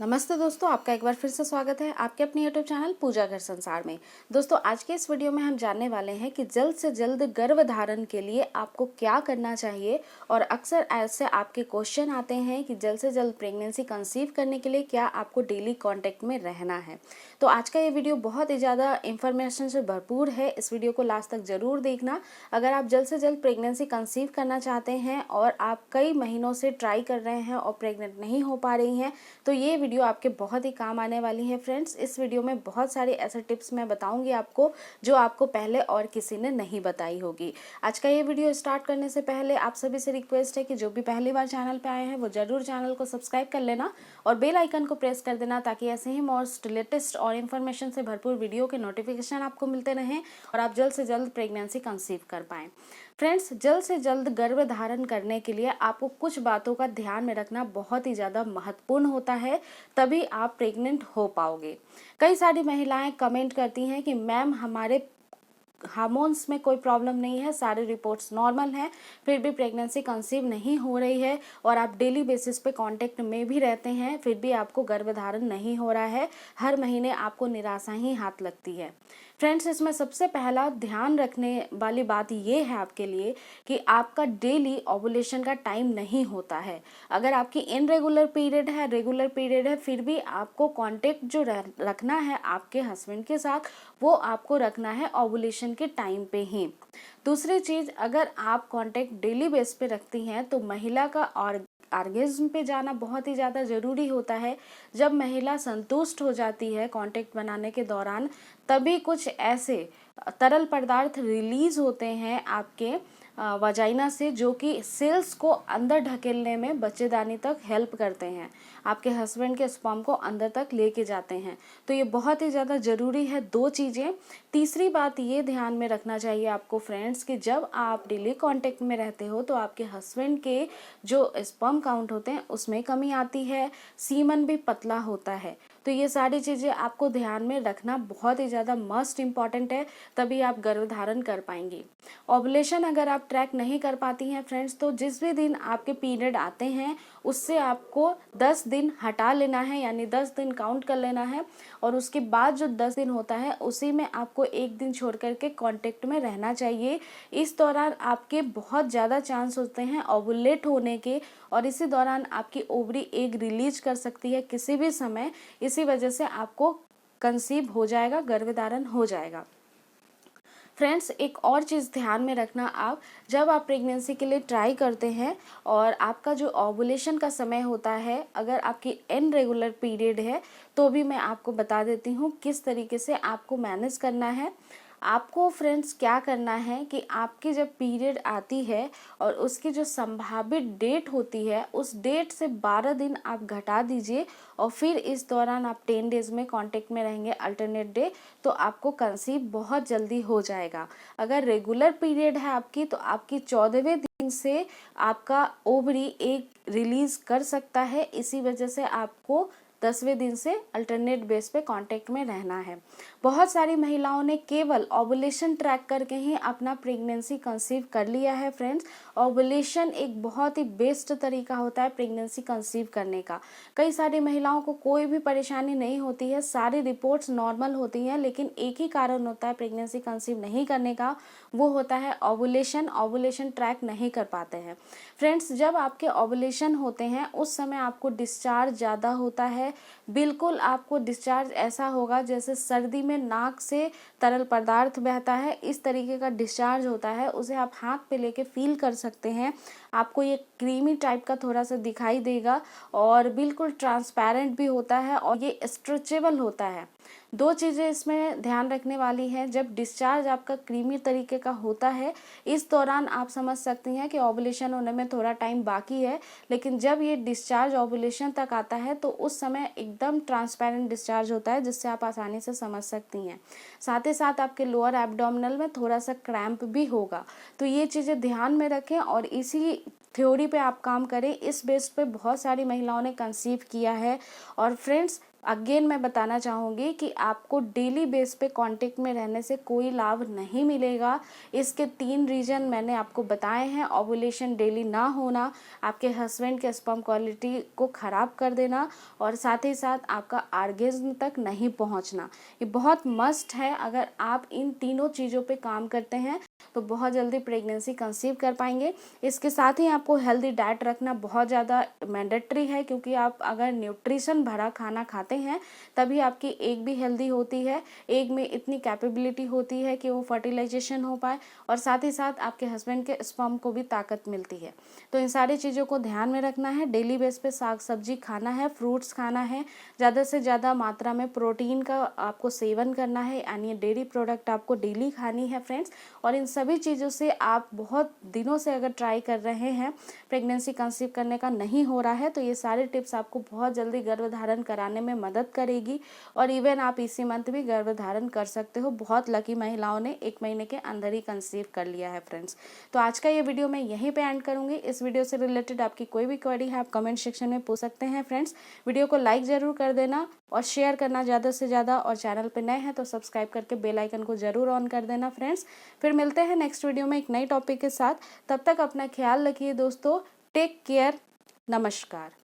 नमस्ते दोस्तों, आपका एक बार फिर से स्वागत है आपके अपने यूट्यूब चैनल पूजा घर संसार में। दोस्तों, आज के इस वीडियो में हम जानने वाले हैं कि जल्द से जल्द गर्भधारण के लिए आपको क्या करना चाहिए। और अक्सर ऐसे आपके क्वेश्चन आते हैं कि जल्द से जल्द प्रेगनेंसी कंसीव करने के लिए क्या आपको डेली कांटेक्ट में रहना है। तो आज का ये वीडियो बहुत ही ज़्यादा इंफॉर्मेशन से भरपूर है। इस वीडियो को लास्ट तक जरूर देखना। अगर आप जल्द से जल्द प्रेगनेंसी कंसीव करना चाहते हैं और आप कई महीनों से ट्राई कर रहे हैं और प्रेग्नेंट नहीं हो पा रही हैं, तो ये वीडियो आपके बहुत ही काम आने वाली है फ्रेंड्स। इस वीडियो में बहुत सारे ऐसे टिप्स मैं बताऊंगी आपको जो आपको पहले और किसी ने नहीं बताई होगी। आज का ये वीडियो स्टार्ट करने से पहले आप सभी से रिक्वेस्ट है कि जो भी पहली बार चैनल पे आए हैं वो जरूर चैनल को सब्सक्राइब कर लेना और बेल आइकन को प्रेस कर देना, ताकि ऐसे ही मोस्ट लेटेस्ट और इन्फॉर्मेशन से भरपूर वीडियो के नोटिफिकेशन आपको मिलते रहें और आप जल्द से जल्द प्रेगनेंसी कंसीव कर पाएं। फ्रेंड्स, जल्द से जल्द गर्भधारण करने के लिए आपको कुछ बातों का ध्यान में रखना बहुत ही ज़्यादा महत्वपूर्ण होता है, तभी आप प्रेग्नेंट हो पाओगे। कई सारी महिलाएं कमेंट करती हैं कि मैम हमारे हार्मोन्स में कोई प्रॉब्लम नहीं है, सारे रिपोर्ट्स नॉर्मल हैं, फिर भी प्रेगनेंसी कंसीव नहीं हो रही है और आप डेली बेसिस पे कांटेक्ट में भी रहते हैं, फिर भी आपको गर्भधारण नहीं हो रहा है। हर महीने आपको निराशा ही हाथ लगती है। फ्रेंड्स, इसमें सबसे पहला ध्यान रखने वाली बात ये है आपके लिए कि आपका डेली ओवुलेशन का टाइम नहीं होता है। अगर आपकी इनरेगुलर पीरियड है, रेगुलर पीरियड है, फिर भी आपको कांटेक्ट जो रखना है आपके हस्बैंड के साथ, वो आपको रखना है ओवुलेशन के टाइम पे ही। दूसरी चीज, अगर आप कांटेक्ट डेली बेस पे रखती हैं तो महिला का ऑर्गेज्म पे जाना बहुत ही ज़्यादा ज़रूरी होता है। जब महिला संतुष्ट हो जाती है कांटेक्ट बनाने के दौरान, तभी कुछ ऐसे तरल पदार्थ रिलीज होते हैं आपके वजाइना से, जो कि सेल्स को अंदर ढकेलने में बच्चेदानी तक हेल्प करते हैं, आपके हस्बैंड के स्पर्म को अंदर तक लेके जाते हैं। तो ये बहुत ही ज़्यादा ज़रूरी है, दो चीज़ें। तीसरी बात ये ध्यान में रखना चाहिए आपको फ्रेंड्स कि जब आप डेली कांटेक्ट में रहते हो तो आपके हस्बैंड के जो स्पर्म काउंट होते हैं उसमें कमी आती है, सीमन भी पतला होता है। तो ये सारी चीज़ें आपको ध्यान में रखना बहुत ही ज़्यादा मस्ट इम्पॉर्टेंट है, तभी आप गर्भधारण कर पाएंगी। ओवुलेशन अगर आप ट्रैक नहीं कर पाती हैं फ्रेंड्स, तो जिस भी दिन आपके पीरियड आते हैं उससे आपको 10 दिन हटा लेना है, यानी 10 दिन काउंट कर लेना है। और उसके बाद जो 10 दिन होता है उसी में आपको एक दिन छोड़ करके कांटेक्ट में रहना चाहिए। इस दौरान आपके बहुत ज़्यादा चांस होते हैं ओवुलेट होने के, और इसी दौरान आपकी ओवरी एग रिलीज कर सकती है किसी भी समय। इसी वजह से आपको कंसीव हो जाएगा, गर्भधारण हो जाएगा। फ्रेंड्स, एक और चीज़ ध्यान में रखना, आप जब आप प्रेगनेंसी के लिए ट्राई करते हैं और आपका जो ओवुलेशन का समय होता है, अगर आपकी इनरेगुलर पीरियड है, तो भी मैं आपको बता देती हूँ किस तरीके से आपको मैनेज करना है। आपको फ्रेंड्स क्या करना है कि आपकी जब पीरियड आती है और उसकी जो संभावित डेट होती है, उस डेट से 12 दिन आप घटा दीजिए और फिर इस दौरान आप 10 डेज में कांटेक्ट में रहेंगे अल्टरनेट डे, तो आपको कंसीव बहुत जल्दी हो जाएगा। अगर रेगुलर पीरियड है आपकी, तो आपकी 14वें दिन से आपका ओवरी एक रिलीज कर सकता है। इसी वजह से आपको 10वें दिन से अल्टरनेट बेस पे कांटेक्ट में रहना है। बहुत सारी महिलाओं ने केवल ओवुलेशन ट्रैक करके ही अपना प्रेगनेंसी कंसीव कर लिया है फ्रेंड्स। ओवुलेशन एक बहुत ही बेस्ट तरीका होता है प्रेगनेंसी कंसीव करने का। कई सारी महिलाओं को कोई भी परेशानी नहीं होती है, सारी रिपोर्ट्स नॉर्मल होती हैं, लेकिन एक ही कारण होता है प्रेगनेंसी कंसीव नहीं करने का, वो होता है ओवुलेशन। ओवुलेशन ट्रैक नहीं कर पाते हैं फ्रेंड्स। जब आपके ओवुलेशन होते हैं उस समय आपको डिस्चार्ज ज़्यादा होता है। बिल्कुल आपको डिस्चार्ज ऐसा होगा जैसे सर्दी में नाक से तरल पदार्थ बहता है, इस तरीके का डिस्चार्ज होता है। उसे आप हाथ पे लेके फील कर सकते हैं। आपको ये क्रीमी टाइप का थोड़ा सा दिखाई देगा और बिल्कुल ट्रांसपेरेंट भी होता है और ये स्ट्रेचेबल होता है। दो चीज़ें इसमें ध्यान रखने वाली है, जब डिस्चार्ज आपका क्रीमी तरीके का होता है, इस दौरान आप समझ सकती हैं कि ओवुलेशन होने में थोड़ा टाइम बाकी है। लेकिन जब ये डिस्चार्ज ओवुलेशन तक आता है तो उस समय एकदम ट्रांसपेरेंट डिस्चार्ज होता है, जिससे आप आसानी से समझ सकती हैं। साथ ही साथ आपके लोअर एब्डोमिनल में थोड़ा सा क्रैम्प भी होगा। तो ये चीज़ें ध्यान में रखें और इसी थ्योरी पे आप काम करें। इस बेस पे बहुत सारी महिलाओं ने कंसीव किया है। और फ्रेंड्स, अगेन मैं बताना चाहूँगी कि आपको डेली बेस पे कांटेक्ट में रहने से कोई लाभ नहीं मिलेगा। इसके 3 रीज़न मैंने आपको बताए हैं। ओव्यूलेशन डेली ना होना, आपके हस्बैंड के स्पर्म क्वालिटी को ख़राब कर देना और साथ ही साथ आपका ऑर्गेज्म तक नहीं पहुंचना। ये बहुत मस्ट है। अगर आप इन तीनों चीज़ों पे काम करते हैं तो बहुत जल्दी प्रेगनेंसी कंसीव कर पाएंगे। इसके साथ ही आपको हेल्दी डाइट रखना बहुत ज़्यादा मैंडेटरी है, क्योंकि आप अगर न्यूट्रिशन भरा खाना खाते हैं तभी आपकी एग भी हेल्दी होती है। एग में इतनी कैपेबिलिटी होती है कि वो फर्टिलाइजेशन हो पाए और साथ ही साथ आपके हस्बैंड के स्पर्म को भी ताकत मिलती है। तो इन सारी चीज़ों को ध्यान में रखना है। डेली बेस पे साग सब्जी खाना है, फ्रूट्स खाना है, ज़्यादा से ज़्यादा मात्रा में प्रोटीन का आपको सेवन करना है, यानी डेयरी प्रोडक्ट आपको डेली खानी है फ्रेंड्स। और इन सभी चीज़ों से आप बहुत दिनों से अगर ट्राई कर रहे हैं, प्रेगनेंसी कंसीव करने का नहीं हो रहा है, तो ये सारे टिप्स आपको बहुत जल्दी गर्भधारण कराने में मदद करेगी। और इवन आप इसी मंथ भी गर्भधारण कर सकते हो। बहुत लकी महिलाओं ने 1 महीने के अंदर ही कंसीव कर लिया है फ्रेंड्स। तो आज का ये वीडियो मैं यहीं पे एंड करूँगी। इस वीडियो से रिलेटेड आपकी कोई भी क्वेरी है आप कमेंट सेक्शन में पूछ सकते हैं फ्रेंड्स। वीडियो को लाइक ज़रूर कर देना और शेयर करना ज़्यादा से ज़्यादा, और चैनल पे नए हैं तो सब्सक्राइब करके बेल आइकन को ज़रूर ऑन कर देना फ्रेंड्स। फिर मिलते हैं नेक्स्ट वीडियो में एक नई टॉपिक के साथ। तब तक अपना ख्याल रखिए दोस्तों। Take care. नमस्कार।